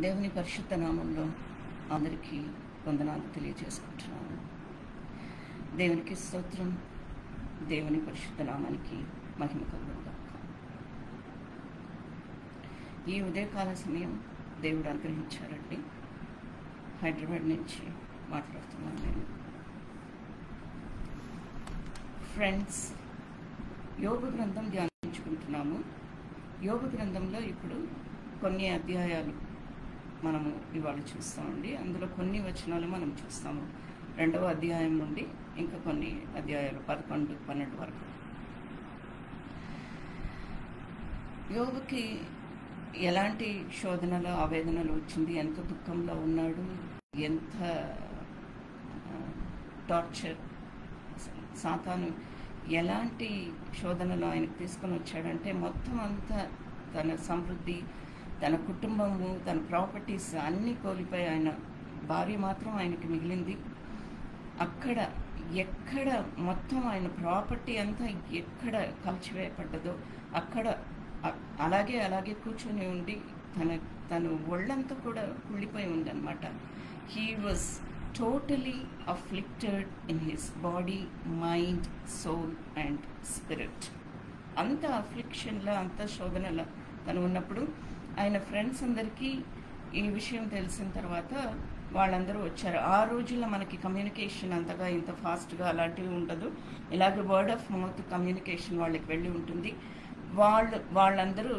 దేవుని పరిశుద్ధ నామంలో అందరికీ వందనాలు తెలియజేసుకుంటున్నాను. దేవునికి స్తోత్రం. దేవుని పరిశుద్ధ నామానికి మహిమ కలుగుగాక. ఈ ఉదయకాల సమయం దేవుడు అనుగ్రహించారండి. హైదరాబాద్ నుంచి మాట్లాడుతున్నాను నేను. ఫ్రెండ్స్, యోబు గ్రంథం ధ్యానించుకుంటున్నాము. యోబు గ్రంథంలో ఇప్పుడు కొన్ని అధ్యాయాలు మనము ఇవాళ చూస్తామండి. అందులో కొన్ని వచనాలు మనం చూస్తాము. 2వ అధ్యాయం నుండి ఇంకా కొన్ని అధ్యాయాలు 11, 12 వరకు. యోబుకి ఎలాంటి శోధనలు, ఆవేదనలు వచ్చింది, ఎంత దుఃఖంలో ఉన్నాడు, ఎంత టార్చర్, సాతాను ఎలాంటి శోధనలు ఆయనకు తీసుకొని వచ్చాడంటే మొత్తం అంతా తన సమృద్ధి, తన కుటుంబము, తన ప్రాపర్టీస్ అన్నీ కోల్పోయి ఆయన భార్య మాత్రం ఆయనకి మిగిలింది. అక్కడ ఎక్కడ మొత్తం ఆయన ప్రాపర్టీ అంతా ఎక్కడ కలిచివేయబడ్డదో అక్కడ అలాగే కూర్చొని ఉండి తన ఒళ్ళంతా కూడా కుళ్ళిపోయి ఉందన్నమాట. He was totally afflicted in his body, mind, soul and spirit. అంత అఫ్లిక్షన్లో, అంత శోధనలో తను ఉన్నప్పుడు ఆయన ఫ్రెండ్స్ అందరికీ ఈ విషయం తెలిసిన తర్వాత వాళ్ళందరూ వచ్చారు. ఆ రోజుల్లో మనకి కమ్యూనికేషన్ అంతగా ఇంత ఫాస్ట్గా అలాంటివి ఉండదు. ఇలాగే వర్డ్ ఆఫ్ మౌత్ కమ్యూనికేషన్ వాళ్ళకి వెళ్ళి ఉంటుంది. వాళ్ళందరూ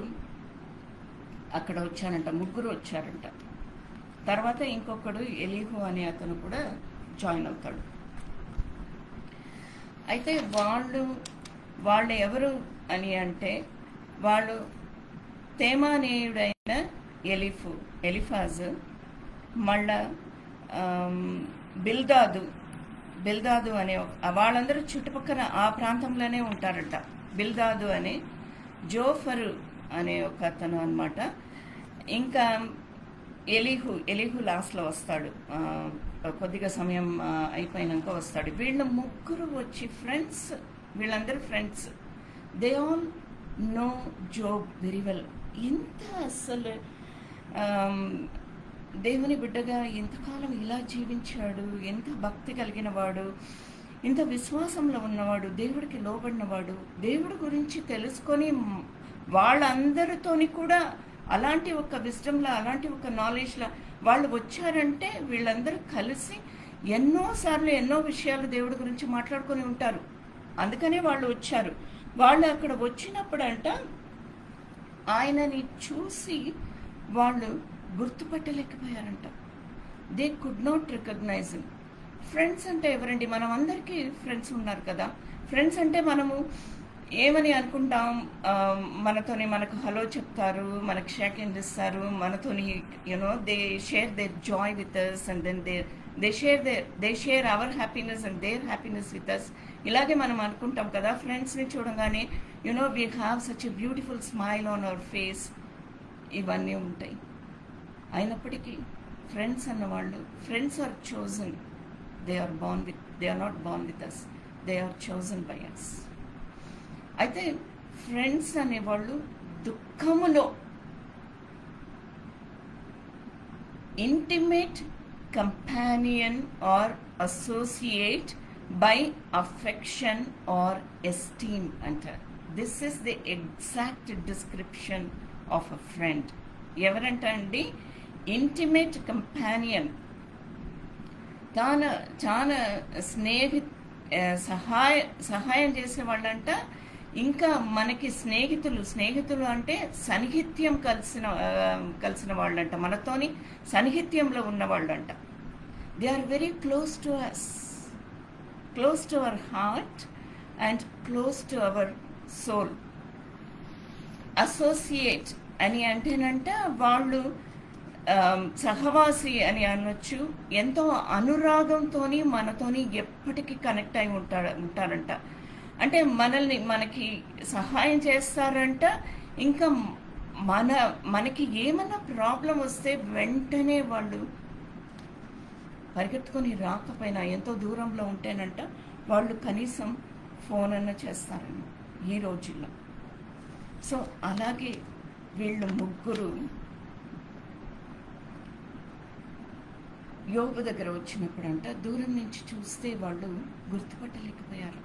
అక్కడ వచ్చారంట, 3 వచ్చారంట. తర్వాత ఇంకొకడు ఎలీహు అనే అతను కూడా జాయిన్ అవుతాడు. అయితే వాళ్ళు ఎవరు అని అంటే, వాళ్ళు తేమానేయుడైన ఎలిఫాజ్, మళ్ళా బిల్దాదు అనే వాళ్ళందరూ చుట్టుపక్కల ఆ ప్రాంతంలోనే ఉంటారట. బిల్దాదు అనే జోఫరు అనే ఒక అతను అన్నమాట. ఇంకా ఎలీహు లాస్ట్లో వస్తాడు, కొద్దిగా సమయం అయిపోయినాక వస్తాడు. వీళ్ళ 3 వచ్చి ఫ్రెండ్స్, వీళ్ళందరూ friends. They all know Job very well. ఇంత అసలు దేవుని బిడ్డగా ఎంతకాలం ఇలా జీవించాడు, ఎంత భక్తి కలిగిన వాడు, ఇంత విశ్వాసంలో ఉన్నవాడు, దేవుడికి లోబడినవాడు, దేవుడి గురించి తెలుసుకొని వాళ్ళందరితోని కూడా అలాంటి ఒక విజ్డమ్లో, అలాంటి ఒక నాలెడ్జ్లో వాళ్ళు వచ్చారంటే వీళ్ళందరూ కలిసి ఎన్నోసార్లు ఎన్నో విషయాలు దేవుడి గురించి మాట్లాడుకొని ఉంటారు. అందుకనే వాళ్ళు వచ్చారు. వాళ్ళు అక్కడ వచ్చినప్పుడంట ఆయనని చూసి వాళ్ళు గుర్తుపట్టలేకపోయారంట. They could not recognise him. Friends అంటే ఎవరండి? మనం అందరికీ ఫ్రెండ్స్ ఉన్నారు కదా. ఫ్రెండ్స్ అంటే మనము ఏమని అనుకుంటాం, మనకు హలో చెప్తారు, మనకు షేక్ హ్యాండ్ ఇస్తారు, మనతోని they share their joy with us, and then they share our happiness and their happiness with us. ఇలాగే మనం అనుకుంటాం కదా. ఫ్రెండ్స్ని చూడగానే we have such a beautiful smile on our face, ఇవన్నీ ఉంటాయి. అయినప్పటికీ ఫ్రెండ్స్ అన్నవాళ్ళు, friends are chosen. They are not born with us, they are chosen by us. అయితే ఫ్రెండ్స్ అనేవాళ్ళు దుఃఖములో intimate companion or associate by affection or esteem అంటారు. This is the exact description of a friend. ఎవరంట అండి? Intimate companion. చాలా సహాయం చేసేవాళ్ళంట. ఇంకా మనకి స్నేహితులు అంటే సన్నిహిత్యం కలిసిన వాళ్ళంట, మనతోని సన్నిహిత్యంలో ఉన్నవాళ్ళంట. They are very close to us, close to our heart and close to our soul. Associate అని అంటేనంట వాళ్ళు సహవాసి అని అనొచ్చు. ఎంతో అనురాగంతోని మనతోని ఎప్పటికీ కనెక్ట్ అయి ఉంటారంట. అంటే మనకి సహాయం చేస్తారంట. ఇంకా మనకి ఏమన్నా ప్రాబ్లం వస్తే వెంటనే వాళ్ళు పరిగెత్తుకొని రాకపోయినా, ఎంతో దూరంలో ఉంటేనంట వాళ్ళు కనీసం ఫోన్ అన్న చేస్తారని ఈ రోజుల్లో. సో అలాగే వీళ్ళు ముగ్గురు యోబు దగ్గర వచ్చినప్పుడంట దూరం నుంచి చూస్తే వాళ్ళు గుర్తుపట్టలేకపోయారు.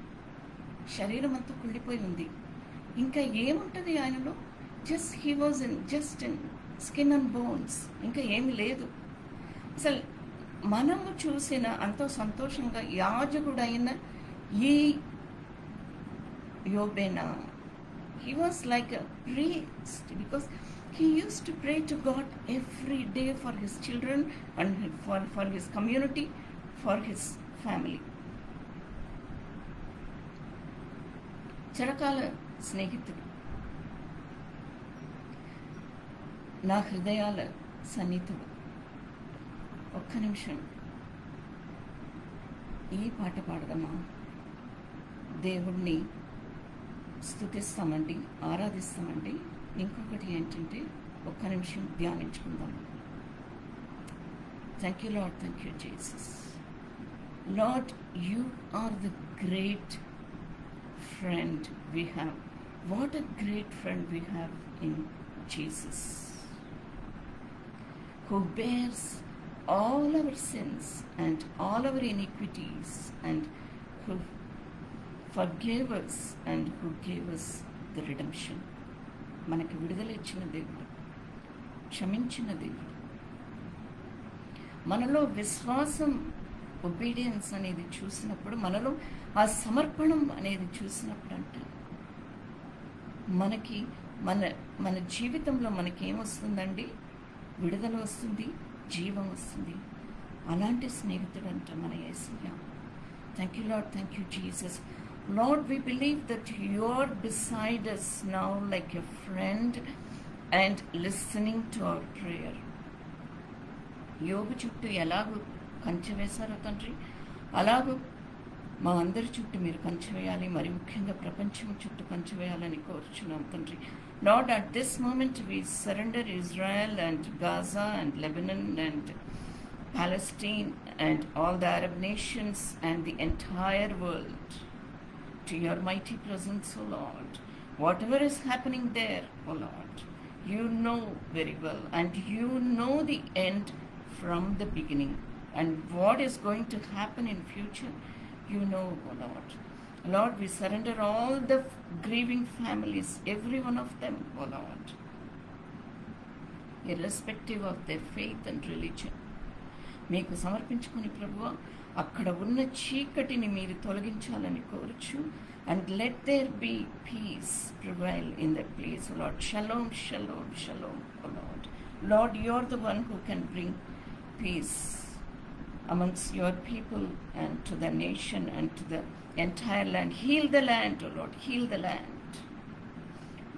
శరీరం అంతా కుళ్ళిపోయి ఉంది. ఇంకా ఏముంటుంది ఆయనలో? He was just in skin and bones. ఇంకా ఏమి లేదు. అసలు మనము చూసిన అంతో సంతోషంగా యాజకుడైన ఈ యోబేనా, he was like a priest because he used to pray to God every day for his children and for his community, for his family. చిరకాల స్నేహితుడు, నా హృదయాల సన్నిహితుడు. ఒక్క నిమిషం ఈ పాట పాడదామా? దేవుణ్ణి స్తుతిస్తామండి, ఆరాధిస్తామండి. ఇంకొకటి ఏంటంటే ఒక్క నిమిషం ధ్యానించుకుందాం. Thank you lord, thank you Jesus. Lord, you are the great friend we have. What a great friend we have in Jesus, who bears all our sins and all our iniquities, and who forgave us and who gave us the redemption. మనకి విడుదల ఇచ్చిన దేవుడు, క్షమించిన దేవుడు. మనలో విశ్వాసం, obedience అనేది చూసినప్పుడు, మనలో ఆ సమర్పణం అనేది చూసినప్పుడు అంటే మనకి మన జీవితంలో మనకేమొస్తుందండి? విడుదల వస్తుంది, జీవం వస్తుంది. అలాంటి స్నేహితుడు అంట మన యేసయ్య. Thank you lord, thank you Jesus. Lord, we believe that you are beside us now like a friend and listening to our prayer. యోబు చుట్టూ ఎలాగో కంచె వేశారో తండ్రి, అలాగూ మా అందరి చుట్టూ మీరు కంచె వేయాలి. మరి ముఖ్యంగా ప్రపంచం చుట్టూ కంచె వేయాలని కోరుచున్నాం తండ్రి. Lord, at this moment we surrender Israel and Gaza and Lebanon and Palestine and all the Arab nations and the entire world to your mighty presence, O Lord. Whatever is happening there, O Lord, you know very well, and you know the end from the beginning, and what is going to happen in future, you know, O Lord. Lord, we surrender all the grieving families, every one of them, O Lord, irrespective of their faith and religion. మీకు సమర్పించుకుని ప్రభువా, అక్కడ ఉన్న చీకటిని మీరు తొలగించాలని కోరుచు, and let there be peace prevail in that place, O Lord. Shalom, shalom, shalom, O Lord. Lord, you are the one who can bring peace amongst your people and to the nation and to the entire land. Heal the land, O Lord, heal the land.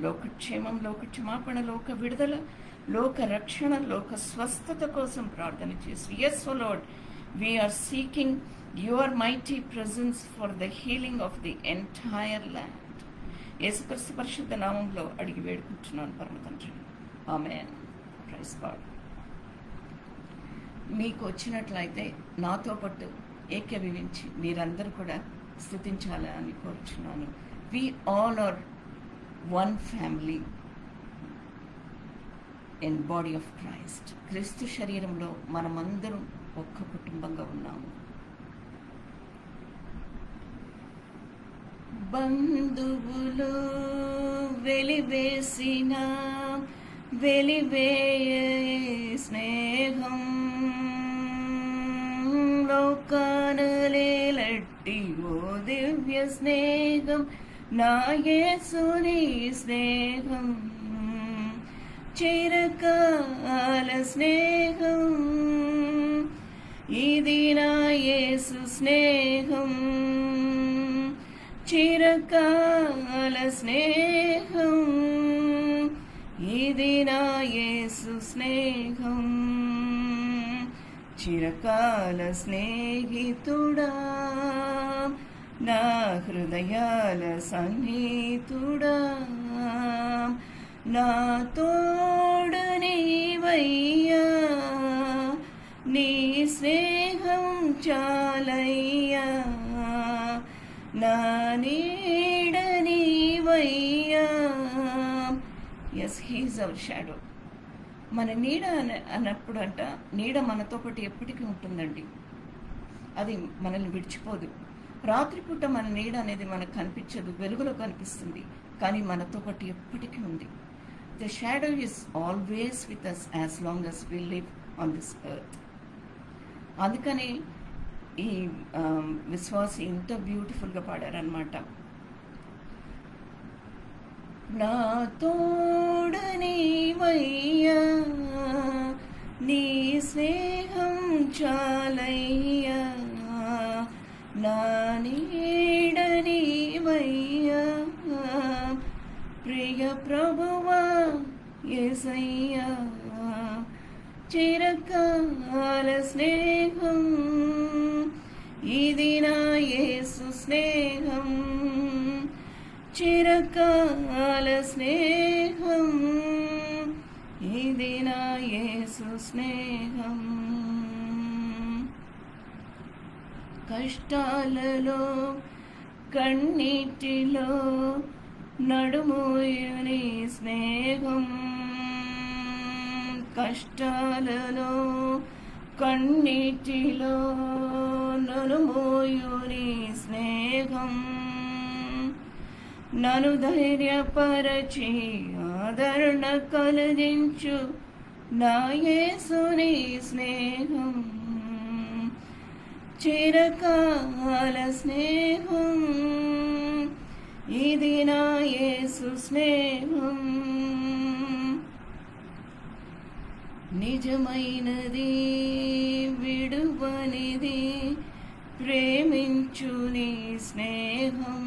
లోకక్షేమం, లోక క్షమాపణ, లోక విడుదల, లోక రక్షణ, లోక స్వస్థత కోసం ప్రార్థన చేసి, yes, O Lord, we are seeking your mighty presence for the healing of the entire land. యేసుక్రీస్తు పరిశుద్ధ నామంలో అడిగి వేడుకుంటున్నాను పరమ తండ్రి, ఆమేన్. Praise God. మీకు వచ్చినట్లయితే నాతో పాటు ఏకీభవించి మీరందరూ కూడా స్తుతించాలని కోరుచున్నాను. We all are one family in body of Christ. క్రీస్తు శరీరంలో మనమందరం ఒక్క కుటుంబంగా ఉన్నాము. బంధువులు వెలివేసిన వెలివేయే స్నేహం, లోకానలేలట్టి ఓ దివ్య స్నేహం, నా యేసుని స్నేహం, చిరకాల స్నేహం, ఇది నా యేసు స్నేహం, చిరకాల స్నేహం, ఇది నా యేసు స్నేహం, చిరకాల స్నేహితుడా, నా హృదయాల సన్నిహితుడా, నా తోడు నీవయ్యా, నీ స్నేహం చాలయ్యా, నా నీడ నీవయ్యా. Yes, he is our shadow. మన నీడ అన్నప్పుడు అంట, నీడ మనతో పాటు ఎప్పటికీ ఉంటుందండి. అది మనల్ని విడిచిపోదు. రాత్రిపూట మన నీడ అనేది మనకు కనిపించదు, వెలుగులో కనిపిస్తుంది, కానీ మనతో పాటు ఎప్పటికీ ఉంది. The shadow is always with us as long as we live on this earth. అందుకని ఈ విశ్వాసి ఇంత బ్యూటిఫుల్గా పాడారనమాట. నా తోడనీవయ్యా, నీ స్నేహం చాలయ్యా, నా నీడనీవయ్యా, ప్రియ ప్రభువా యేసయ్యా, చిరకాల స్నేహం ఇది నా యేసు స్నేహం, చిరకాల స్నేహం ఇది నా యేసు స్నేహం. కష్టాలలో కన్నీటిలో నడుమోయుని స్నేహం, కష్టాలలో కన్నీటిలో నడుమోయుని స్నేహం, నన్ను ధైర్యపరచి ఆదరణ కలిగించు నా యేసుని స్నేహం, చిరకాల స్నేహం ఇది నా యేసు స్నేహం. నిజమైనది విడువనిది ప్రేమించు నీ స్నేహం.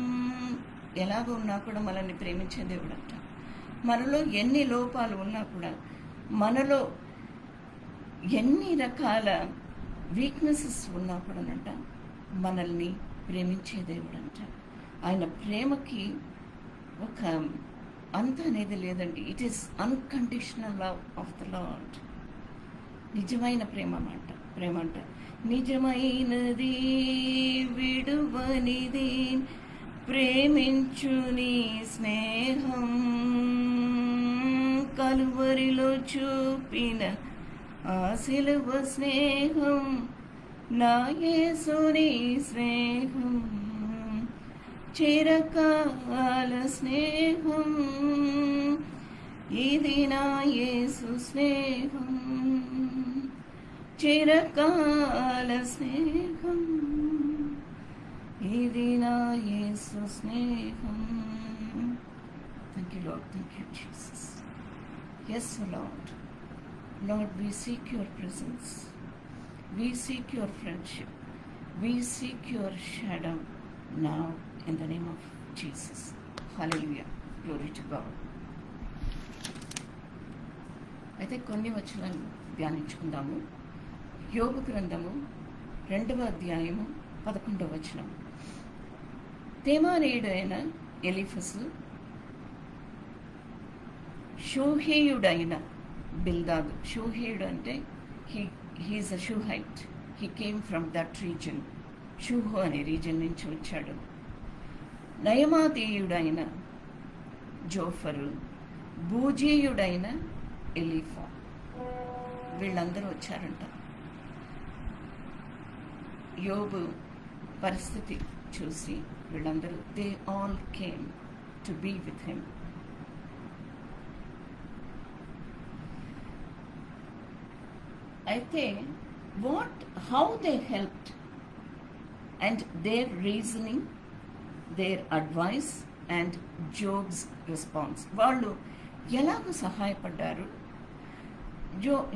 ఎలాగో ఉన్నా కూడా మనల్ని ప్రేమించే దేవుడు అంట. మనలో ఎన్ని లోపాలు ఉన్నా కూడా, మనలో ఎన్ని రకాల వీక్నెసెస్ ఉన్నా కూడానంట మనల్ని ప్రేమించే దేవుడు అంట. ఆయన ప్రేమకి ఒక అంత అనేది లేదండి. It is unconditional love of the lord. నిజమైన ప్రేమ అంట. నిజమైనది విడువనిది ప్రేమించు నీ స్నేహం, కలువరిలో చూపిన ఆ సిలువ స్నేహం నా యేసుని స్నేహం, చిరకాల స్నేహం ఇది నా యేసు స్నేహం, చిరకాల స్నేహం ఇది నా యేసు స్నేహం. Thank you, Lord. Thank you, Jesus. Yes, Lord. Lord, we seek your presence. We seek your friendship. We seek your shadow now in the name of Jesus. Hallelujah. Glory to God. అయితే కొన్ని వచనాలు ధ్యానించుకుందాము. యోబు గ్రంథము 2వ అధ్యాయము 11వ వచనం. తేమానీయుడైన ఎలీఫసు షూహీయుడైన బిల్దాదు. షూహీయుడు అంటే he is a Shuhite. He came from that region. షూహు అనే రీజన్ నుంచి వచ్చాడు. నయమాతీయుడైన జోఫరు, బూజీయుడైన ఎలీఫా, వీళ్ళందరూ వచ్చారంట. యోబు పరిస్థితి చూసి వీళ్ళందరూ they all came to be with him. అయితే how they helped and their reasoning, their advice and Job's response. వాళ్ళు ఎలాగో సహాయపడ్డారు.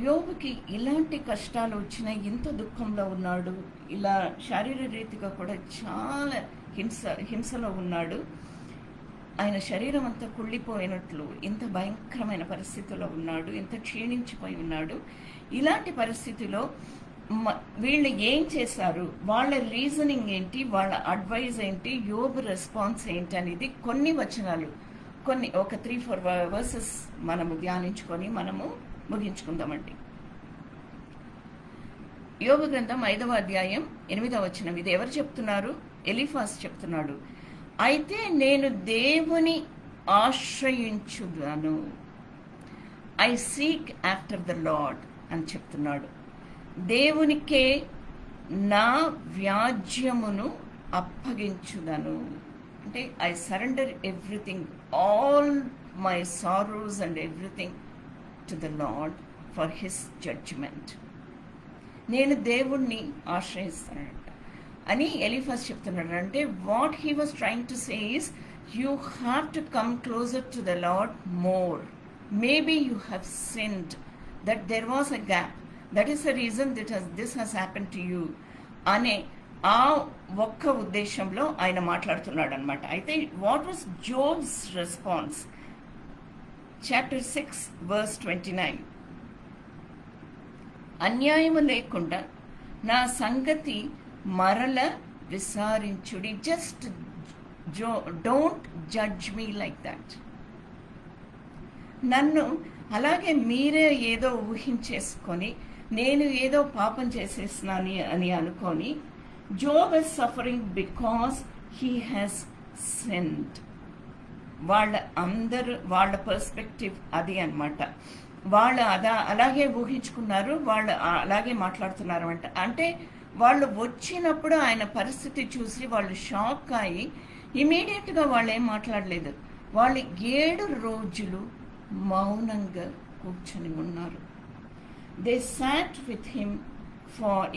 యోబుకి ఇలాంటి కష్టాలు వచ్చినాయి, ఇంత దుఃఖంలో ఉన్నాడు, ఇలా శారీర రీతిగా కూడా చాలా హింసలో ఉన్నాడు, ఆయన శరీరం అంతా కుళ్ళిపోయినట్లు ఇంత భయంకరమైన పరిస్థితిలో ఉన్నాడు, ఇంత క్షీణించిపోయి ఉన్నాడు. ఇలాంటి పరిస్థితిలో వీళ్ళు ఏం చేశారు, వాళ్ళ రీజనింగ్ ఏంటి, వాళ్ళ అడ్వైజ్ ఏంటి, యోబు రెస్పాన్స్ ఏంటి అనేది కొన్ని వచనాలు, ఒక 3-4 వర్సెస్ మనము ధ్యానించుకొని మనము ముగించుకుందామండి. యోబు గ్రంథం 5వ అధ్యాయం 8వ వచనం. ఇది ఎవరు చెప్తున్నారు? ఎలీఫాస్ చెప్తున్నాడు. అయితే నేను దేవుని ఆశ్రయించుదాను, I seek after the lord అని చెప్తున్నాడు. దేవునికే నా వ్యాజ్యమును అప్పగించుదను. అంటే I surrender everything, all my sorrows and everything to the lord for his judgement. నేను దేవుణ్ణి ఆశ్రయిస్తానంట అని ఎలీఫజ్ చెప్తున్నాడు. అంటే what he was trying to say is, you have to come closer to the lord more. Maybe you have sinned, that there was a gap, that is the reason this has happen to you అనే ఆ ఒక్క ఉద్దేశంలో ఆయన మాట్లాడుతున్నాడు అనమాట. అయితే what was Job's response? Chapter 6 verse 29, అన్యాయము లేకుండా నా సంగతి మరల విచారించుడి. Just don't judge me like that. నన్ను అలాగే మీరే ఏదో ఊహించేసుకొని నేను ఏదో పాపం చేసేస్తున్నాను అని అనుకొని, Job is suffering because he has sinned. వాళ్ళ పర్స్పెక్టివ్ అది అన్నమాట. వాళ్ళు అలాగే ఊహించుకున్నారు, వాళ్ళు అలాగే మాట్లాడుతున్నారు అంట. అంటే వాళ్ళు వచ్చినప్పుడు ఆయన పరిస్థితి చూసి వాళ్ళు షాక్ అయ్యి ఇమీడియట్గా వాళ్ళు ఏం మాట్లాడలేదు. వాళ్ళు 7 రోజులు మౌనంగా కూర్చొని ఉన్నారు. They sat with him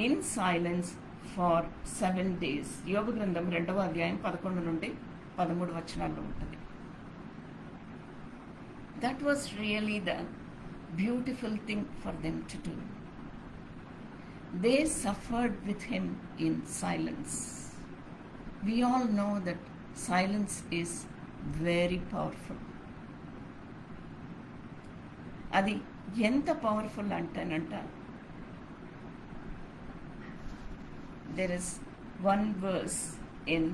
in silence for 7 days. యోబు గ్రంథం 2వ అధ్యాయం 11 నుండి 13 వచనాల్లో ఉంటుంది. That was really the beautiful thing for them to do. They suffered with him in silence. We all know that silence is very powerful. అది ఎంత powerful అంటేనంట, there is one verse in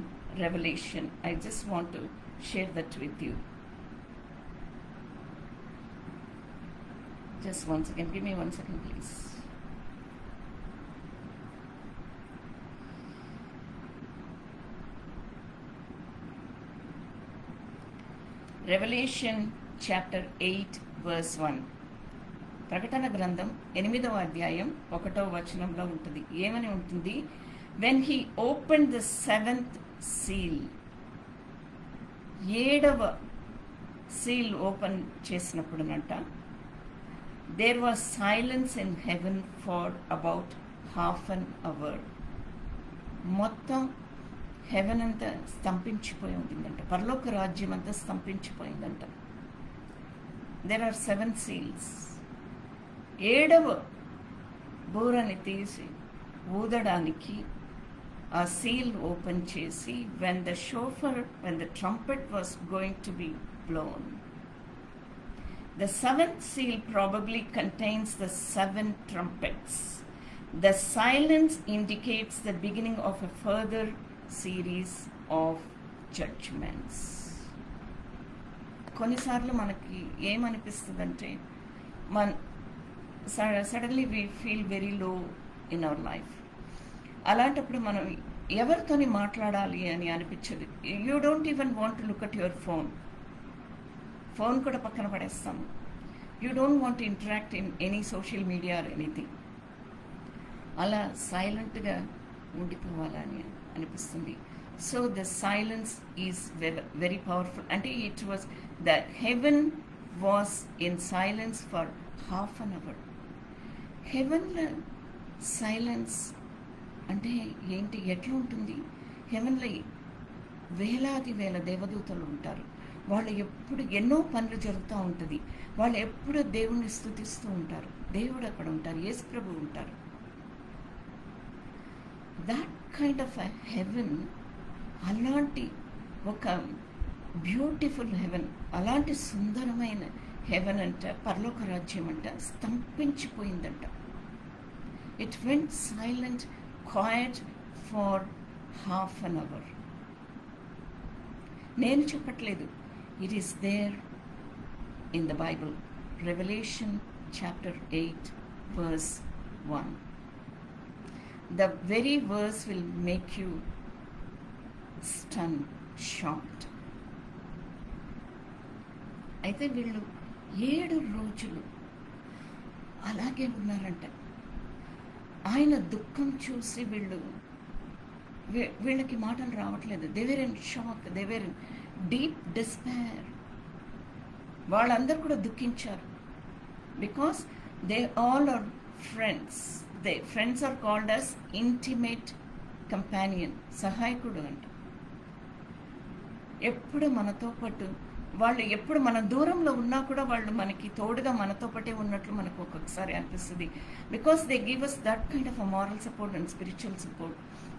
Revelation. I just want to share that with you. Just one second, give me 1 second please. Revelation chapter 8 verse 1. ప్రకటన గ్రంథం 8వ అధ్యాయం 1వ వచనంలో ఉంటుంది. ఏమని ఉంటుంది? When he opened the 7th seal, 7వ సీల్ ఓపెన్ చేసినప్పుడునంట, there was silence in heaven for about half an hour. మొత్తం హెవెన్ అంతా స్తంభించిపోయి ఉంటుందంట, పరలోక రాజ్యం అంతా స్తంభించిపోయిందంట. there are 7 seals. 7వ బూరని తీసి ఊదడానికి ఆ సీల్ ఓపెన్ చేసి, when the trumpet was going to be blown, the 7th seal probably contains the 7 trumpets. The silence indicates the beginning of a further series of judgments. కొన్నిసార్లు మనకి ఏమనిపిస్తుందంటే, suddenly we feel very low in our life. అలాంటప్పుడు మనం ఎవరితోని మాట్లాడాలి అని అనిపించదు. You don't even want to look at your phone కూడా పక్కన పడేస్తాము. You don't want to interact in any social media or anything. అలా సైలెంట్గా ఉండిపోవాలని అనిపిస్తుంది. So the silence is very powerful. అంటే it was the heaven was in silence for half an hour. హెవెన్లో silence అంటే ఏంటి, ఎట్లా ఉంటుంది? హెవెన్లో వేలాది వేల దేవదూతలు ఉంటారు. వాళ్ళు ఎప్పుడు ఎన్నో పనులు జరుగుతూ ఉంటుంది. వాళ్ళు ఎప్పుడు దేవుణ్ణి స్తుతిస్తూ ఉంటారు. దేవుడు అక్కడ ఉంటారు, యేసు ప్రభు ఉంటారు. That kind of a heaven, అలాంటి ఒక బ్యూటిఫుల్ హెవెన్, అలాంటి సుందరమైన హెవెన్ అంట, పరలోక రాజ్యం అంట స్తంభించిపోయిందంట. It went silent, quiet for half an hour. నేను చెప్పట్లేదు, it is there in the Bible. Revelation chapter 8 verse 1. The very verse will make you stunned, shocked. అయితే వీళ్ళు 7 రోజులు అలాగే ఉన్నారంట. ఆయన దుఃఖం చూసి వీళ్ళకి మాటలు రావట్లేదు. They were in shock, they were in deep despair. వాళ్ళందరూ కూడా దుఃఖించారు. Because they all are friends. Friends are called as intimate companion, సహాయకుడు అంట. ఎప్పుడు మనతో పాటు వాళ్ళు, ఎప్పుడు మన దూరంలో ఉన్నా కూడా వాళ్ళు మనకి తోడుగా మనతో పాటే ఉన్నట్లు మనకు ఒక్కొక్కసారి అనిపిస్తుంది. Because they give us that kind of a moral support and spiritual support.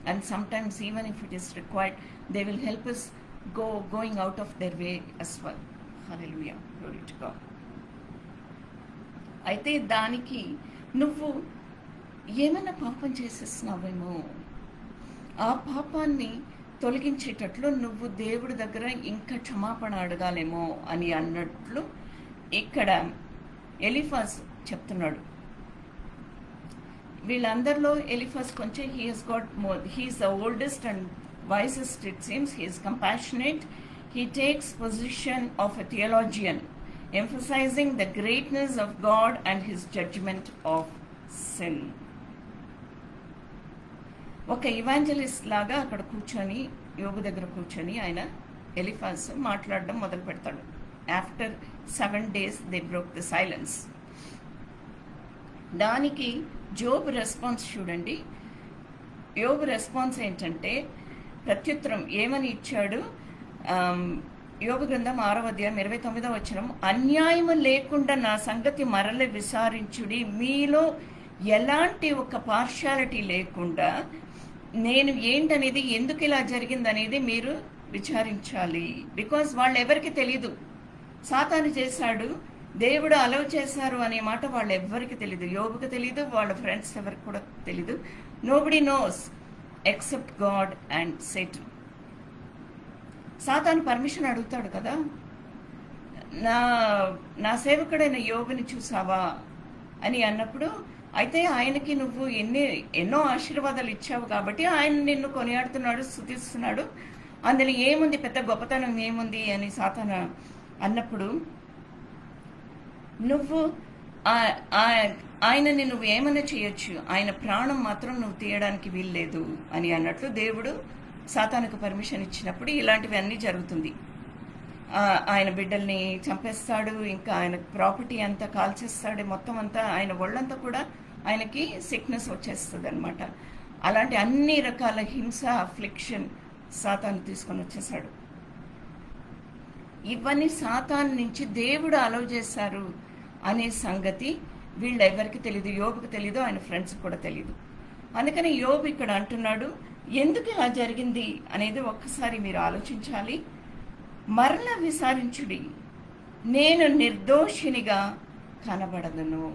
And sometimes even if it is required, they will help us going out of their way as well. Hallelujah, glory to God. అయితే దానికి నువ్వు ఏమైనా పాపం చేసేస్తున్నావేమో, ఆ పాపాన్ని తొలగించేటట్లు నువ్వు దేవుడి దగ్గర ఇంకా క్షమాపణ అడగాలేమో అని అన్నట్లు ఇక్కడ ఎలీఫాజ్ చెప్తున్నాడు. వీళ్ళందరిలో ఎలీఫాజ్ కొంచెం he is the oldest and wisest, it seems. He is compassionate. He takes position of a theologian, emphasizing the greatness of God and his judgment of sin. ఒక ఇవాంజలిస్ట్ లాగా అక్కడ కూర్చొని, యోబు దగ్గర కూర్చొని ఆయన ఎలీఫాజ్ మాట్లాడడం మొదలు పెడతాడు. After 7 days they broke the silence. దానికి యోబు రెస్పాన్స్ చూడండి. యోబు రెస్పాన్స్ ఏంటంటే, ప్రత్యుత్తరం ఏమని ఇచ్చాడు? యోబు గ్రంథం 6వ అధ్యాయం 29వ వచనం, అన్యాయము లేకుండా నా సంగతి మరల విచారించుడి, మీలో ఎలాంటి ఒక పార్షాలిటీ లేకుండా నేను ఏంటనేది, ఎందుకు ఇలా జరిగిందనేది మీరు విచారించాలి. బికాజ్ వాళ్ళు ఎవరికి తెలీదు. సాతాను చేశాడు, దేవుడు అలౌ చేశారు అనే మాట వాళ్ళు ఎవ్వరికి తెలీదు. యోబుకి తెలీదు, వాళ్ళ ఫ్రెండ్స్ ఎవరికి కూడా తెలీదు. Nobody knows except God and Satan. సాతాను పర్మిషన్ అడుగుతాడు కదా, నా సేవకుడైన యోబుని చూసావా అని అన్నప్పుడు, అయితే ఆయనకి నువ్వు ఎన్నో ఆశీర్వాదాలు ఇచ్చావు కాబట్టి ఆయన నిన్ను కొనియాడుతున్నాడు, స్తుతిస్తున్నాడు, అందులో ఏముంది, పెద్ద గొప్పతనం ఏముంది అని సాతాను అన్నప్పుడు, నువ్వు ఆయనని నువ్వు ఏమైనా చేయొచ్చు, ఆయన ప్రాణం మాత్రం నువ్వు తీయడానికి వీల్లేదు అని అన్నట్లు దేవుడు సాతానుకు పర్మిషన్ ఇచ్చినప్పుడు ఇలాంటివి అన్నీ జరుగుతుంది. ఆయన బిడ్డల్ని చంపేస్తాడు, ఇంకా ఆయన ప్రాపర్టీ అంతా కాల్చేస్తాడు, మొత్తం అంతా ఆయన ఒళ్ళంతా కూడా ఆయనకి సిక్నెస్ వచ్చేస్తుంది అనమాట. అలాంటి అన్ని రకాల హింస, అఫ్లిక్షన్ సాతాను తీసుకొని వచ్చేసాడు. ఇవన్నీ సాతాను నుంచి దేవుడు అలౌ చేశారు అనే సంగతి వీళ్ళెవరికి తెలీదు. యోబుకి తెలీదు, ఆయన ఫ్రెండ్స్ కూడా తెలీదు. అందుకని యోబు ఇక్కడ అంటున్నాడు, ఎందుకు ఇలా జరిగింది అనేది ఒక్కసారి మీరు ఆలోచించాలి. మరలా విచారించుడి, నేను నిర్దోషినిగా కనబడదును.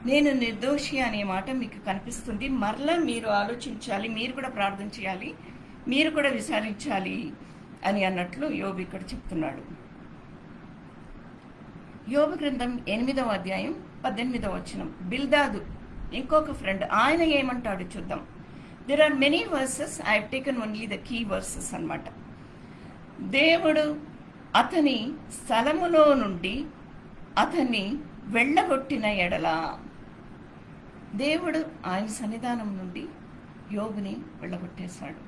నేను నిర్దోషి అనే మాట మీకు కనిపిస్తుంది. మరలా మీరు ఆలోచించాలి, మీరు కూడా ప్రార్థన చేయాలి, మీరు కూడా విచారించాలి అని అన్నట్లు యోబు ఇక్కడ చెప్తున్నాడు. యోబు గ్రంథం 8వ అధ్యాయం 18వ వచనం, బిల్దాదు ఇంకొక ఫ్రెండ్, ఆయన ఏమంటాడు చూద్దాం. There are many verses, I have taken only the key verses అన్నమాట. దేవుడు అతని స్థలములో నుండి అతన్ని వెళ్ళగొట్టిన ఎడల, దేవుడు ఆయన సన్నిధానం నుండి యోబుని వెళ్ళగొట్టేశాడు.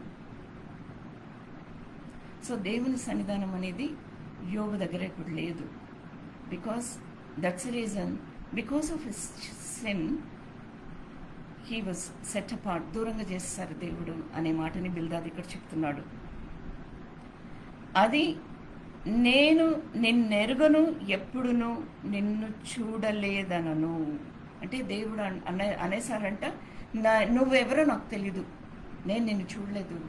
సో దేవుని సన్నిధానం అనేది యోబు దగ్గర ఇప్పుడు లేదు. Because that's reason, because of his sin he was set apart, దూరంగా చేస్తారు దేవుడు అనే మాటని బిల్దాద్ ఇక్కడ చెప్తున్నాడు. అది నేను నిన్నెరుగను, ఎప్పుడును నిన్ను చూడలేదనను. అంటే దేవుడు అనేసారంట, నువ్వెవరో నాకు తెలీదు, నేను నిన్ను చూడలేదు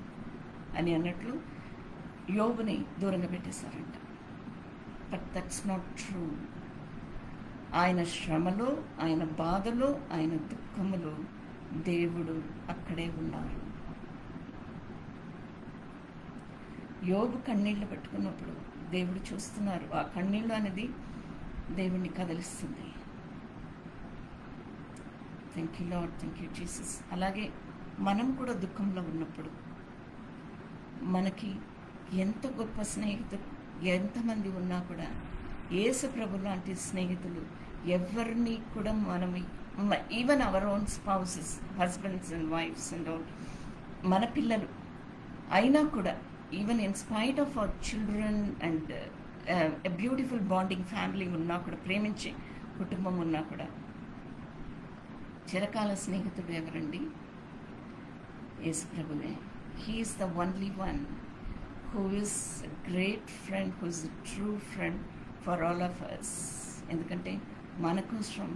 అని అన్నట్లు యోబుని దూరంగా పెట్టేశారంట. But that's not true. ఆయన శ్రమలో, ఆయన బాధలో, ఆయన దుఃఖములో దేవుడు అక్కడే ఉన్నారు. యోబు కన్నీళ్లు పెట్టుకున్నప్పుడు దేవుడు చూస్తున్నారు. ఆ కన్నీళ్ళు అనేది దేవుణ్ణి కదిలిస్తుంది. Thank you lord, thank you Jesus. అలాగే మనం కూడా దుఃఖంలో ఉన్నప్పుడు మనకి ఎంత గొప్ప స్నేహితులు ఎంతమంది ఉన్నా కూడా యేసు ప్రభు లాంటి స్నేహితులు ఎవరిని కూడా మనం, even our own spouses, husbands and wives and all, మన పిల్లలు అయినా కూడా, even in spite of our children and a beautiful bonding family ఉన్నా కూడా, ప్రేమించే కుటుంబం ఉన్నా కూడా, చిరకాల స్నేహితుడు ఎవరండి? యేసు ప్రభువే. He is the only one who is a great friend, who is a true friend for all of us. ఎందుకంటే మన కోసం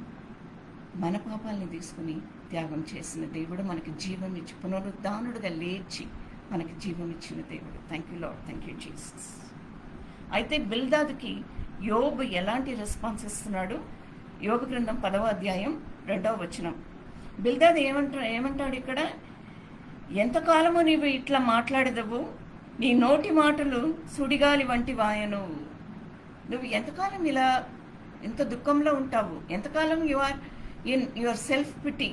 మన పాపాలని తీసుకుని త్యాగం చేసిన దేవుడు, మనకి జీవం ఇచ్చి పునరుద్ధానుడుగా లేచి మనకి జీవం ఇచ్చిన దేవుడు. Thank you lord, thank you Jesus. అయితే బిల్దాదుకి యోబు ఎలాంటి రెస్పాన్స్ ఇస్తున్నాడు? యోబు గ్రంథం 10వ అధ్యాయం 2వ వచనం. బిల్దాదు ఏమంటాడు ఇక్కడ? ఎంతకాలము నీవు ఇట్లా మాట్లాడదవు, నీ నోటి మాటలు సుడిగాలి వంటి వాయను. నువ్వు ఎంతకాలం ఇలా ఇంత దుఃఖంలో ఉంటావు? ఎంతకాలం you are in your self pity?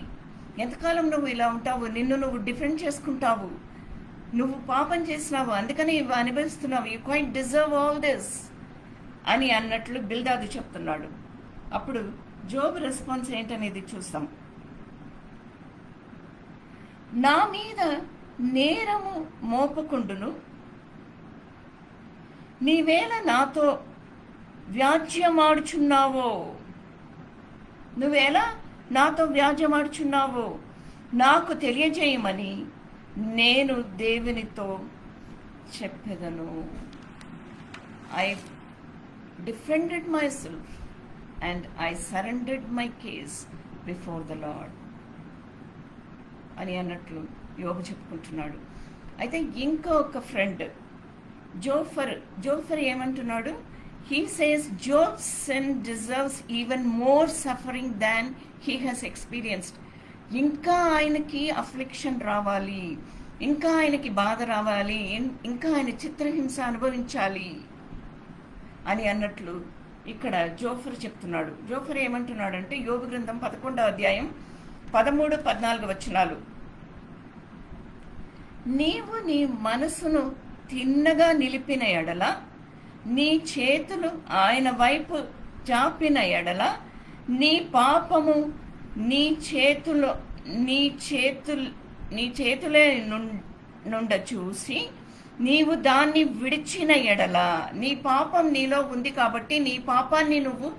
ఎంతకాలం నువ్వు ఇలా ఉంటావు? నిన్ను నువ్వు డిఫెండ్ చేసుకుంటావు. నువ్వు పాపం చేసినావు, అందుకని ఇవి అనుభవిస్తున్నావు. You quite deserve all this అని అన్నట్లు బిల్దాదు చెప్తున్నాడు. అప్పుడు జోబు రెస్పాన్స్ ఏంటనేది చూస్తాం. నా మీద నేరము మోపకుండును, నీవేళ నాతో వ్యాజ్యమాడుచున్నావో? నువ్వేలా నాతో వ్యాజ్యమాడుచున్నావో నాకు తెలియజేయమని నేను దేవునితో చెప్పెదను. I defended myself and I surrendered my case before the lord అని అన్నట్లు యోబు చెప్పుకుంటున్నాడు. అయితే ఇంకా ఒక ఫ్రెండ్ జోఫర్ ఏమంటున్నాడు? He says Job's sin deserves even more suffering than he has experienced. ఇంకా ఆయనకి అఫ్లిక్షన్ రావాలి, ఇంకా ఆయనకి బాధ రావాలి, ఇంకా ఆయన చిత్రహింస అనుభవించాలి అని అన్నట్లు ఇక్కడ జోఫర్ చెప్తున్నాడు. జోఫర్ ఏమంటున్నాడంటే యోబు గ్రంథం 11వ అధ్యాయం 13-14 వచనాలు. నీవు నీ మనసును తిన్నగా నిలిపిన ఎడల, నీ చేతులు ఆయన వైపు చాపిన ఎడల, నీ పాపము నీ చేతులే నుండ చూసి నీవు దాన్ని విడిచిన ఎడల, నీ పాపం నీలో ఉంది కాబట్టి నీ పాపాన్ని నువ్వు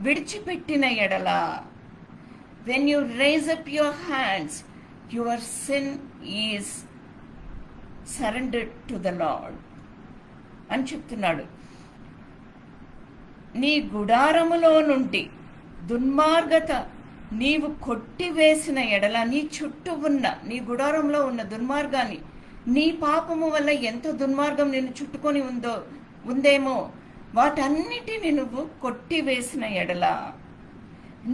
విడిచిపెట్టిన ఎడల, when you raise up your hands, your sin is surrendered to the Lord అని చెప్తున్నాడు. నీ గుడారములో నుండి దుర్మార్గత నీవు కొట్టివేసిన ఎడల, నీ చుట్టూ ఉన్న నీ గుడారంలో ఉన్న దుర్మార్గాన్ని, నీ పాపము వల్ల ఎంత దుర్మార్గం నిన్ను చుట్టుకొని ఉందేమో వాటన్నిటిని నువ్వు కొట్టివేసిన ఎడల,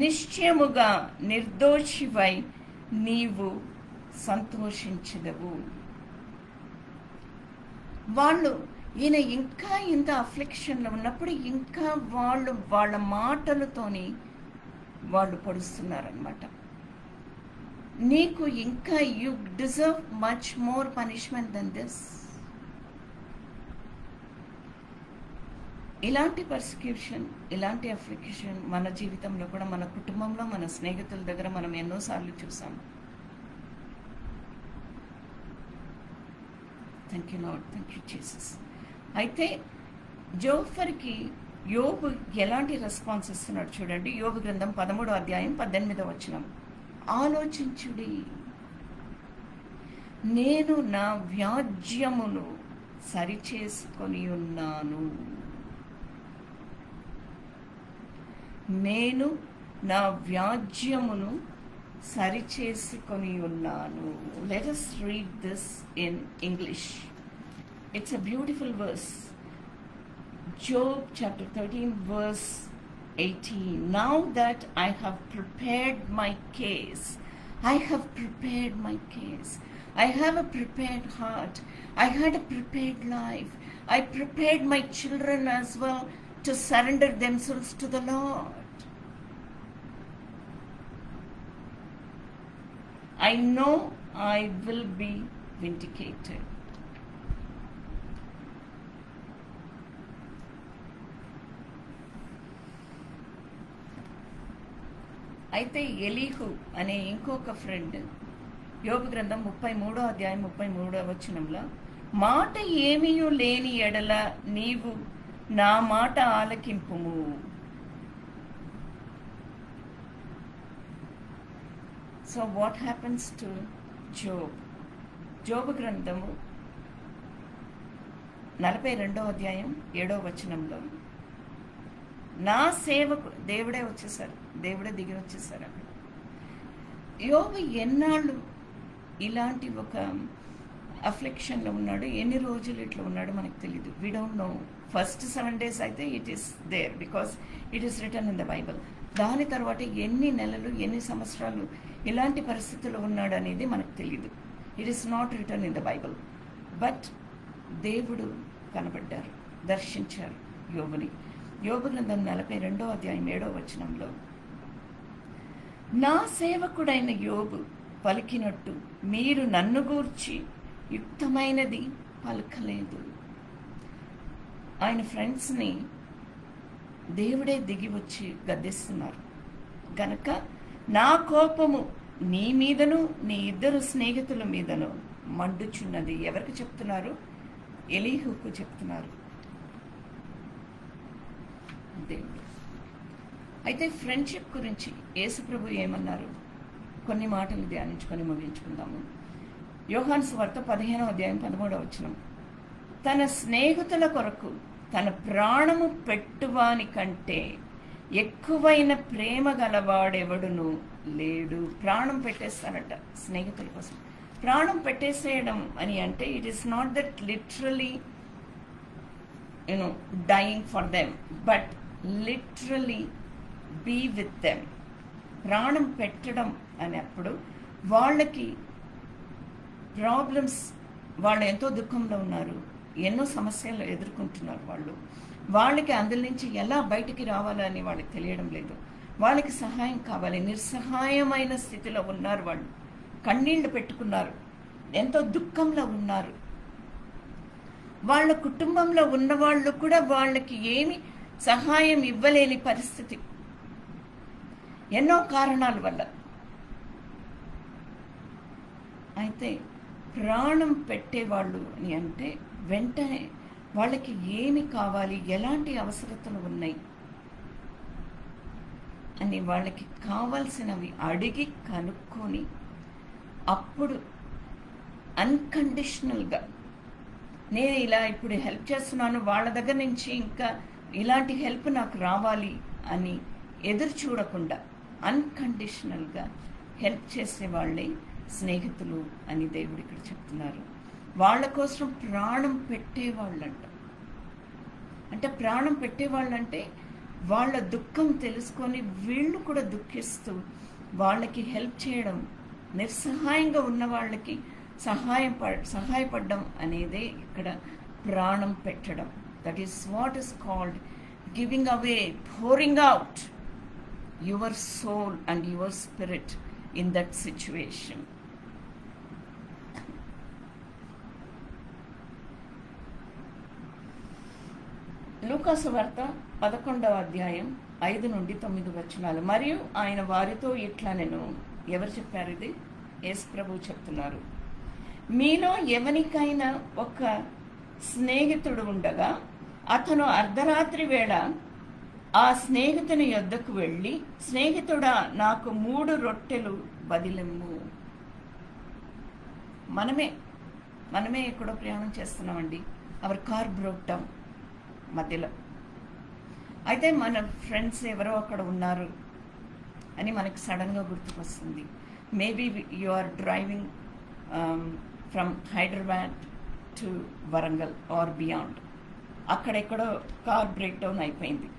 నిశ్చయముగా నిర్దోషివై నీవు సంతోషించదవు. వాళ్ళు ఈయన ఇంకా ఇంత అఫ్లిక్షన్లో ఉన్నప్పుడు ఇంకా వాళ్ళ మాటలతోని వాళ్ళు పడుస్తున్నారనమాట. నీకు ఇంకా you deserve much more punishment than this. ఇలాంటి పర్సిక్యూషన్, ఇలాంటి అఫ్లిక్షన్ మన జీవితంలో కూడా, మన కుటుంబంలో, మన స్నేహితుల దగ్గర మనం ఎన్నోసార్లు చూసాం. Thank you lord, thank you Jesus. అయితే జోఫర్కి యోబు ఎలాంటి రెస్పాన్స్ ఇస్తున్నాడు చూడండి. యోబు గ్రంథం 13వ అధ్యాయం 18వ వచనం. ఆలోచించుడి, నేను నా వ్యాజ్యమును సరిచేసుకొని ఉన్నాను. నేను నా వ్యాజ్యమును సరిచేసుకొని ఉన్నాను. Let us read this in English. It's a beautiful verse. Job chapter 13 verse 18. Now that I have prepared my case, I have prepared my case. I have a prepared heart. I had a prepared life. I prepared my children as well to surrender themselves to the Lord. I know I will be vindicated. అయితే Elihu అనే ఇంకొక friend యోబు గ్రంథం 33వ అధ్యాయం 33వ వచనంలో, మాట ఏమీయూ లేని ఎడల నీవు నా మాట ఆలకింపుము. So what happens to Job? Job గ్రంథము 42వ అధ్యాయం 7వ వచనంలో, నా సేవకు దేవుడే వచ్చేసారు, దేవుడే దిగి వచ్చేసారు. అక్కడ యోబు ఎన్నాళ్ళు ఇలాంటి ఒక అఫ్లిక్షన్లో ఉన్నాడు, ఎన్ని రోజులు ఇట్లా ఉన్నాడో మనకు తెలియదు. We don't know. First 7 days అయితే it is there because it is written in the Bible. దాని తర్వాత ఎన్ని నెలలు, ఎన్ని సంవత్సరాలు ఇలాంటి పరిస్థితుల్లో ఉన్నాడు అనేది మనకు తెలియదు. It is not return in the Bible. But దేవుడు కనబడ్డారు, దర్శించారు యోబుని. యోబు గ్రంథం 42వ అధ్యాయం 7వ వచనంలో, నా సేవకుడైన యోబు పలికినట్టు మీరు నన్ను గూర్చి యుక్తమైనది పలకలేదు. ఆయన ఫ్రెండ్స్ని దేవుడే దిగి వచ్చి గద్దిస్తున్నారు. గనక నా కోపము నీ మీదను నీ 2 స్నేహితుల మీదను మండుచున్నది. ఎవరికి చెప్తున్నారు? ఎలీహుకు చెప్తున్నారు దేవుడు. అయితే ఫ్రెండ్షిప్ గురించి యేసుప్రభు ఏమన్నారు? కొన్ని మాటలు ధ్యానించుకొని ముగించుకుందాము. యోహాను సువార్త 15వ అధ్యాయం 13వ వచనం, తన స్నేహితుల కొరకు తన ప్రాణము పెట్టువాని కంటే ఎక్కువైన ప్రేమ గలవాడెవడును లేడు. ప్రాణం పెట్టేస్తారట స్నేహితుల కోసం. ప్రాణం పెట్టేసేయడం అని అంటే it is not that literally dying for them, but literally be with them. ప్రాణం పెట్టడం అనేప్పుడు వాళ్ళకి ప్రాబ్లమ్స్, వాళ్ళు ఎంతో దుఃఖంలో ఉన్నారు, ఎన్నో సమస్యలు ఎదుర్కొంటున్నారు. వాళ్ళకి అందులో నుంచి ఎలా బయటికి రావాలని వాళ్ళకి తెలియడం లేదు. వాళ్ళకి సహాయం కావాలి. నిస్సహాయమైన స్థితిలో ఉన్నారు. వాళ్ళు కన్నీళ్లు పెట్టుకున్నారు, ఎంతో దుఃఖంలో ఉన్నారు. వాళ్ళ కుటుంబంలో ఉన్నవాళ్ళు కూడా వాళ్ళకి ఏమి సహాయం ఇవ్వలేని పరిస్థితి, ఎన్నో కారణాల వల్ల. అయితే ప్రాణం పెట్టేవాళ్ళు అని అంటే వెంటనే వాళ్ళకి ఏమి కావాలి, ఎలాంటి అవసరతలు ఉన్నాయి అని వాళ్ళకి కావాల్సినవి అడిగి కనుక్కొని అప్పుడు అన్కండిషనల్గా నేను ఇలా ఇప్పుడు హెల్ప్ చేస్తున్నాను, వాళ్ళ దగ్గర నుంచి ఇంకా ఇలాంటి హెల్ప్ నాకు రావాలి అని ఎదురు చూడకుండా అన్కండిషనల్గా హెల్ప్ చేసే వాళ్ళే స్నేహితులు అని దేవుడు ఇక్కడ చెప్తున్నారు. వాళ్ళ కోసం ప్రాణం పెట్టేవాళ్ళంట. అంటే ప్రాణం పెట్టేవాళ్ళంటే వాళ్ళ దుఃఖం తెలుసుకొని వీళ్ళు కూడా వాళ్ళకి హెల్ప్ చేయడం, నిస్సహాయంగా ఉన్న వాళ్ళకి సహాయపడడం అనేదే ఇక్కడ ప్రాణం పెట్టడం. That is what is called giving away, pouring out your soul and your spirit in that situation. లూకాసు వార్త 11వ అధ్యాయం 5 నుండి 9 వచనాలు. మరియు ఆయన వారితో ఇట్లా, నేను ఎవరు చెప్పారు ఇది? యేసు ప్రభువు చెప్తున్నారు. మీలో ఎవరికైనా ఒక స్నేహితుడు ఉండగా అతను అర్ధరాత్రి వేళ ఆ స్నేహితుని యొద్దకు వెళ్ళి, స్నేహితుడా నాకు 3 రొట్టెలు బదిలిమ్ము. మనమే ఎక్కడో ప్రయాణం చేస్తున్నామండి. అవర్ కార్ బ్రోక్ డౌన్ మధ్యలో. అయితే మన ఫ్రెండ్స్ ఎవరో అక్కడ ఉన్నారు అని మనకి సడన్గా గుర్తుకొస్తుంది. Maybe you are driving from Hyderabad to Warangal or beyond. అక్కడెక్కడో కార్ బ్రేక్ డౌన్ అయిపోయింది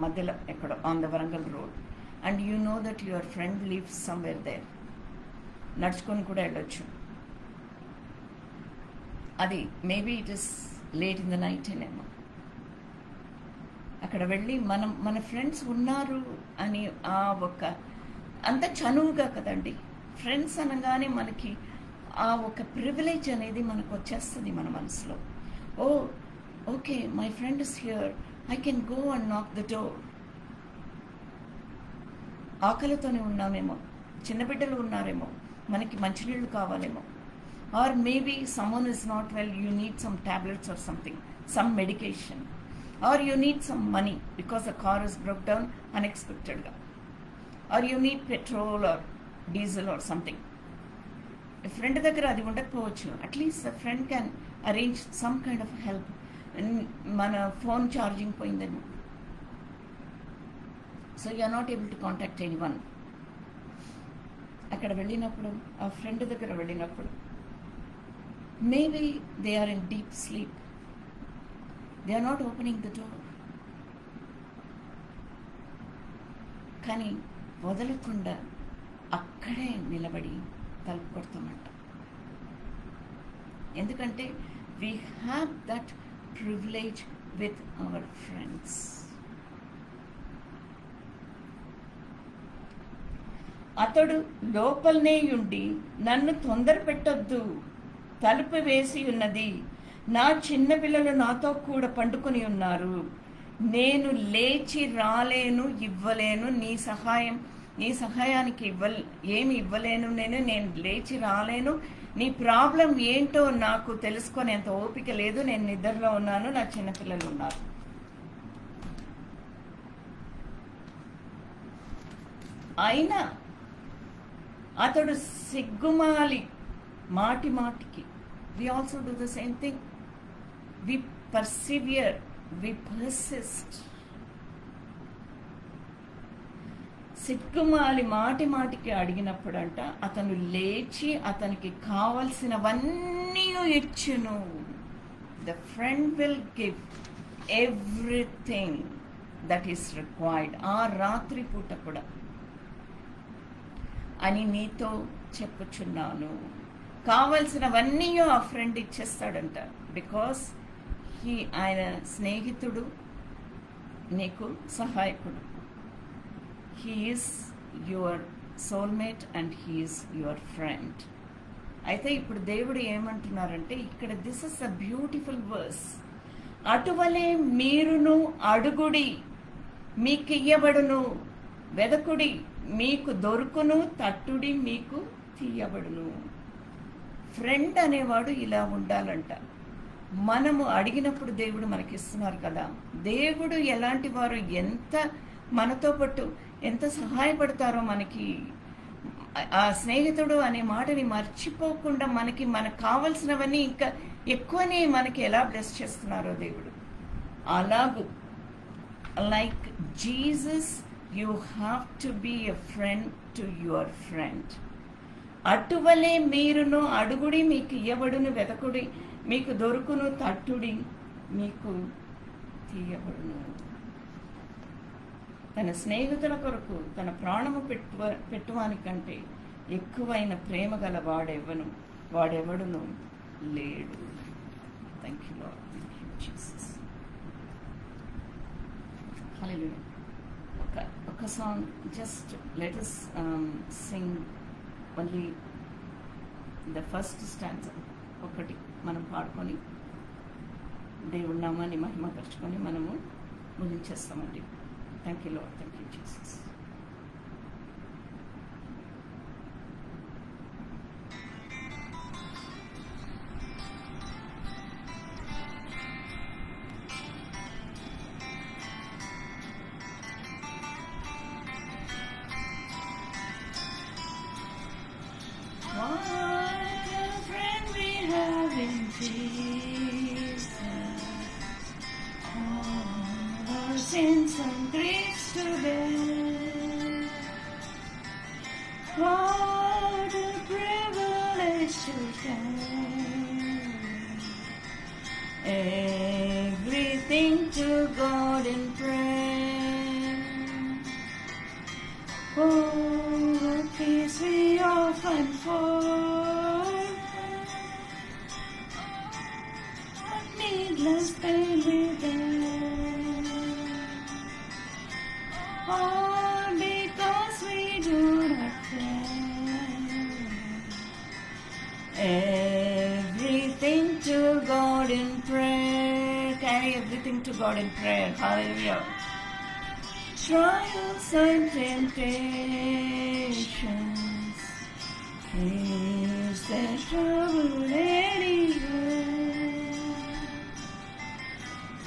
మధ్యలో ఎక్కడో on the Warangal road. And you know that your friend lives somewhere there. నడుచుకొని కూడా వెళ్ళొచ్చు. అది maybe it is late in the night ఏమో. అక్కడ వెళ్ళి మన ఫ్రెండ్స్ ఉన్నారు అని అంత చనువుగా కదండి. ఫ్రెండ్స్ అనగానే మనకి ఆ ఒక ప్రివిలేజ్ అనేది మనకు వచ్చేస్తుంది మన మనసులో. Oh okay, my friend is here, I can go and knock the door. ఆకలితోనే ఉన్నామేమో, చిన్నబిడ్డలు ఉన్నారేమో, మనకి మంచినీళ్ళు కావాలేమో, or maybe someone is not well, you need some tablets or something, some medication, or you need some money because the car is broke down అన్ఎక్స్పెక్టెడ్గా, or you need petrol or diesel or something. Friend దగ్గర అది ఉండకపోవచ్చు, at least the friend can arrange some kind of help. మన phone charging పోయిందేమో, so you are not able to contact anyone. అక్కడ వెళ్ళినప్పుడు, ఆ friend దగ్గర వెళ్ళినప్పుడు, maybe they are in deep sleep, they are not opening the door. కానీ వదలకుండా అక్కడే నిలబడి తలుపు కొడతామంట. ఎందుకంటే we have that privilege with our friends. అతడు లోపలనే ఉండి, నన్ను తొందర పెట్టొద్దు, తలుపు వేసి ఉన్నది, నా చిన్న పిల్లలు నాతో కూడా పండుకొని ఉన్నారు, నేను లేచి రాలేను, ఇవ్వలేను, నీ సహాయానికి ఏమి ఇవ్వలేను, నేను లేచి రాలేను, నీ ప్రాబ్లం ఏంటో నాకు తెలుసుకునేంత ఓపిక లేదు, నేను నిద్రలో ఉన్నాను, నా చిన్నపిల్లలు ఉన్నారు. అయినా అతడు సిగ్గుమాలి మాటికి, we also do the same thing, we persevere, we persist. సిగ్గుమాలి మాటికి అడిగినప్పుడంట అతను లేచి అతనికి కావలసినవన్నీ ఇచ్చును. The friend will give everything that is required. ఆ రాత్రి పూట కూడా అని నీతో చెప్పుచున్నాను. కావలసినవన్నీ ఆ ఫ్రెండ్ ఇచ్చేస్తాడంట. బికాస్ ఆయన స్నేహితుడు, నీకు సహాయకుడు. He is your soulmate and he is your friend. అయితే ఇప్పుడు దేవుడు ఏమంటున్నారంటే ఇక్కడ, this is a beautiful verse. అటువలే మీరును అడుగుడి, మీకు ఇయ్యబడును, వెదకుడి, మీకు దొరుకును, తట్టుడి, మీకు తీయబడును. ఫ్రెండ్ అనేవాడు ఇలా ఉండాలంట. మనము అడిగినప్పుడు దేవుడు మనకిస్తున్నారు కదా. దేవుడు ఎలాంటి వారు, ఎంత మనతో పాటు ఎంత సహాయపడతారో మనకి. ఆ స్నేహితుడు అనే మాటని మర్చిపోకుండా మనకు కావలసినవన్నీ ఇంకా ఎక్కువనే మనకి ఎలా బ్లెస్ చేస్తున్నారో దేవుడు. అలాగూ like Jesus, you have to be a friend to your friend. అటువలే మీరును అడుగుడి, మీకు ఇయ్యబడును, వెదకుడి, మీకు దొరుకును, తట్టుడి, మీకు తీయబడును. తన స్నేహితుల కొరకు తన ప్రాణము పెట్టువానికంటే ఎక్కువైన ప్రేమ గల వాడెవడును లేడు. Thank you lord, thank you Jesus. హల్లెలూయా. ఒక song, just let us sing only the first stanza. ఒకటి మనం పాడుకొని దేవుడి నామాన్ని మహిమపరచుకొని మనము ముగించేస్తామండి. Thank you, Lord. Thank you, Jesus. What a friend we have in Jesus. Our sins and griefs to bear. What a privilege to share everything to God in prayer. Oh, what peace we often fall, what needless pain we bear, all because we do not care. Everything to God in prayer. Carry everything to God in prayer. Hallelujah. trials and temptations. Is there trouble anywhere?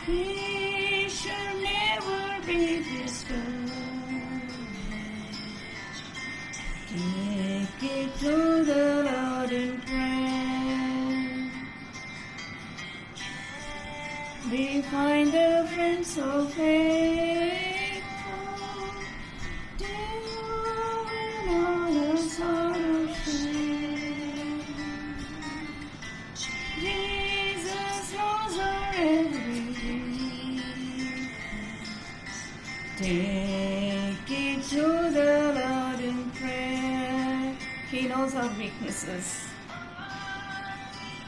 He shall never be disturbed. Take it to the Lord in prayer. We find a friend so faithful, dear when all our sorrow share. Jesus knows our every weakness. Take it to the Lord in prayer. He knows our weaknesses.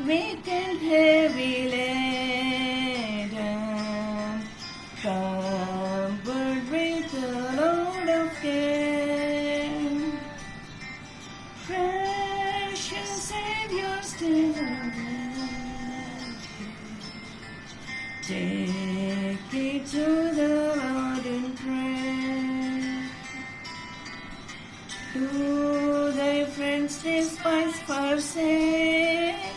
Weak and heavy laden, covered with a load of care. Precious Savior, still alive. Take it to the Lord in prayer. Do thy friends despise, forsake?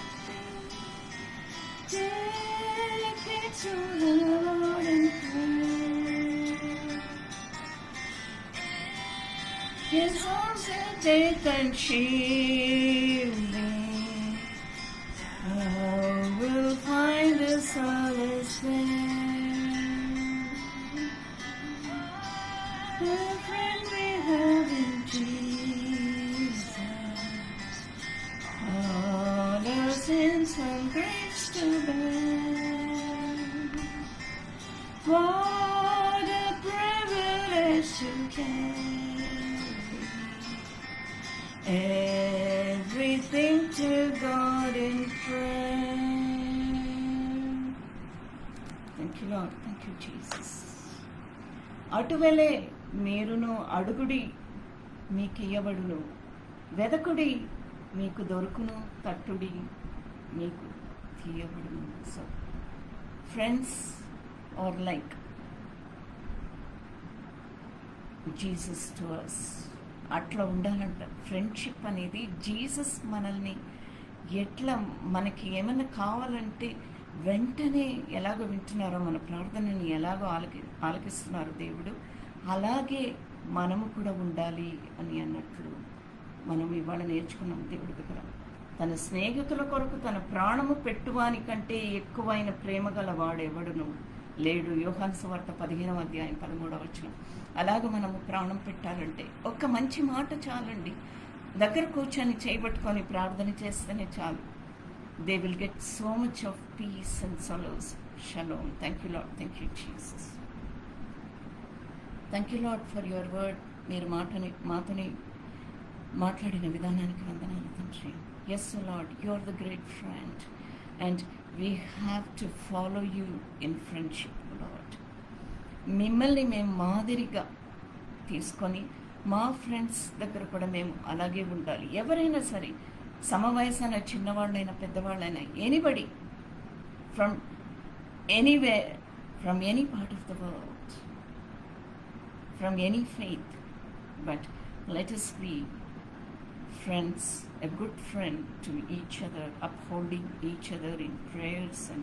Take it to the Lord in prayer. His arms will take and shield me. I will find a solace there. The friend we have in Jesus, all our sins and griefs to bear. What a privilege to carry everything to God in prayer. Thank you, Lord. Thank you, Jesus. అటువలే మీరును అడుగుడి మీకు ఇయ్యబడును, వెదకుడి మీకు దొరుకును, తట్టుడి మీకు తీయబడును. So friends are like Jesus to us. అట్లా ఉండాలంట. ఫ్రెండ్షిప్ అనేది జీసస్ మనల్ని ఎట్లా మనకి ఏమైనా కావాలంటే వెంటనే ఎలాగో వింటున్నారో, మన ప్రార్థనని ఎలాగో ఆలకిస్తున్నారు దేవుడు, అలాగే మనము కూడా ఉండాలి అని అన్నట్లు మనం ఇవాళ నేర్చుకున్నాం దేవుడి దగ్గర. తన స్నేహితుల కొరకు తన ప్రాణము పెట్టువానికంటే ఎక్కువైన ప్రేమ గల వాడెవడును లేడు. యోహాను సువార్త 15వ అధ్యాయం 13వ వచనం. అలాగే మనము ప్రాణం పెట్టాలంటే ఒక్క మంచి మాట చాలండి. దగ్గర కూర్చొని చేయబట్టుకొని ప్రార్థన చేస్తేనే చాలు. They will get so much of peace and solace. షలోమ్. Thank you lord. Thank you Jesus. Thank you Lord for your word. మీరు మాతోని మాట్లాడిన విధానానికి వందనాలు తండ్రి. Yes Lord, you are the great friend and we have to follow you in friendship Lord. మిమ్మల్ని మేము మాదిరిగా తీసుకొని మా ఫ్రెండ్స్ దగ్గర కూడా మేము అలాగే ఉండాలి. ఎవరైనా సరే, సమవయసైన చిన్నవాళ్ళైనా పెద్దవాళ్ళైనా, anybody from anywhere, from any part of the world, from any faith, but let us be friends, a good friend to each other, upholding each other in prayers, and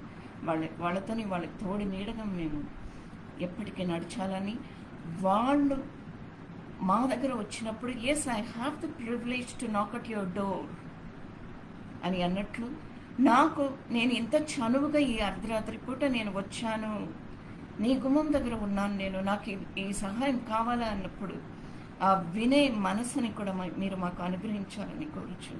వాళ్ళతోని వాళ్ళకి తోడి నీడగా మేము ఎప్పటికీ నడచాలని. వాళ్ళు మా దగ్గర వచ్చినప్పుడు yes I have the privilege to knock at your door అని అన్నట్లు, నేను ఇంత చనువుగా ఈ అర్ధరాత్రి పూట నేను వచ్చాను, నీ గుమ్మం దగ్గర ఉన్నాను, నాకు ఈ సహాయం కావాలా అన్నప్పుడు ఆ వినే మనసుని కూడా మీరు మాకు అనుగ్రహించాలని కోరుచు.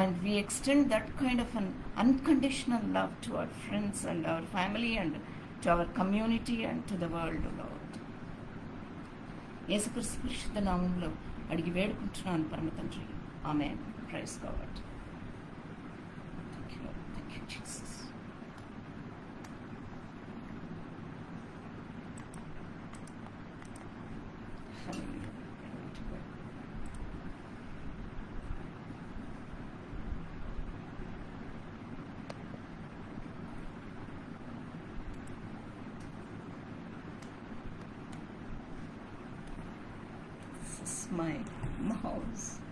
And we extend that kind of un unconditional love to our friends and our family and to our community and to the world Lord. యేసుక్రీస్తు పరిశుద్ధ నామంలో అడిగి వేడుకుంటున్నాను పరమ తండ్రి. ఆమేన్. Praise God. Thank you Jesus. is my mouse.